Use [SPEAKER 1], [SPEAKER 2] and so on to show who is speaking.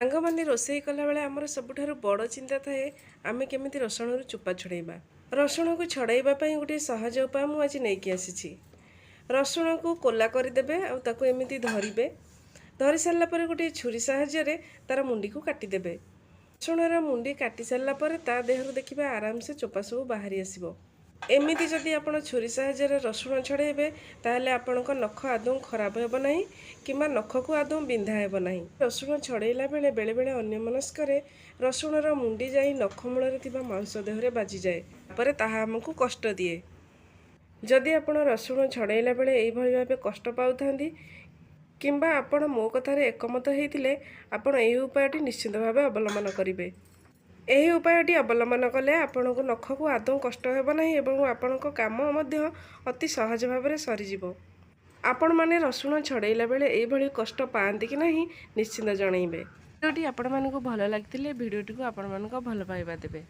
[SPEAKER 1] ସାଙ୍ଗମାନେ ରୋଷେଇ କଲାବେଳେ ଆମର ସବୁଠାରୁ ବଡ଼ ଚିନ୍ତା ଥାଏ ଆମେ କେମିତି ରସୁଣରୁ ଚୋପା ଛଡ଼େଇବା। ରସୁଣକୁ ଛଡ଼େଇବା ପାଇଁ ଗୋଟିଏ ସହଜ ଉପାୟ ମୁଁ ଆଜି ନେଇକି ଆସିଛି। ରସୁଣକୁ କୋଲା କରିଦେବେ ଆଉ ତାକୁ ଏମିତି ଧରିବେ। ଧରି ସାରିଲା ପରେ ଗୋଟିଏ ଛୁରୀ ସାହାଯ୍ୟରେ ତାର ମୁଣ୍ଡିକୁ କାଟିଦେବେ। ରସୁଣର ମୁଣ୍ଡି କାଟି ସାରିଲା ପରେ ତା ଦେହରୁ ଦେଖିବେ ଆରାମସେ ଚୋପା ସବୁ ବାହାରି ଆସିବ। ଏମିତି ଯଦି ଆପଣ ଛୁରୀ ସାହାଯ୍ୟରେ ରସୁଣ ଛଡ଼େଇବେ ତାହେଲେ ଆପଣଙ୍କ ନଖ ଆଦୌ ଖରାପ ହେବ ନାହିଁ କିମ୍ବା ନଖକୁ ଆଦୌ ବିନ୍ଧା ହେବ ନାହିଁ। ରସୁଣ ଛଡ଼େଇଲା ବେଳେ ବେଳେବେଳେ ଅନ୍ୟମନସ୍କରେ ରସୁଣର ମୁଣ୍ଡି ଯାଇ ନଖ ମୂଳରେ ଥିବା ମାଂସ ଦେହରେ ବାଜିଯାଏ, ତାପରେ ତାହା ଆମକୁ କଷ୍ଟ ଦିଏ। ଯଦି ଆପଣ ରସୁଣ ଛଡ଼େଇଲା ବେଳେ ଏଇଭଳି ଭାବେ କଷ୍ଟ ପାଉଥାନ୍ତି କିମ୍ବା ଆପଣ ମୋ କଥାରେ ଏକମତ ହେଇଥିଲେ ଆପଣ ଏହି ଉପାୟଟି ନିଶ୍ଚିତ ଭାବେ ଅବଲମ୍ବନ କରିବେ। ଏହି ଉପାୟଟି ଅବଲମ୍ବନ କଲେ ଆପଣଙ୍କୁ ନଖକୁ ଆଦୌ କଷ୍ଟ ହେବ ନାହିଁ ଏବଂ ଆପଣଙ୍କ କାମ ମଧ୍ୟ ଅତି ସହଜ ଭାବରେ ସରିଯିବ। ଆପଣମାନେ ରସୁଣ ଛଡ଼େଇଲା ବେଳେ ଏଇଭଳି କଷ୍ଟ ପାଆନ୍ତି କି ନାହିଁ ନିଶ୍ଚିତ ଜଣାଇବେ। ଭିଡ଼ିଓଟି ଆପଣମାନଙ୍କୁ ଭଲ ଲାଗିଥିଲେ ଭିଡ଼ିଓଟିକୁ ଆପଣମାନଙ୍କ ଭଲ ପାଇବା ଦେବେ।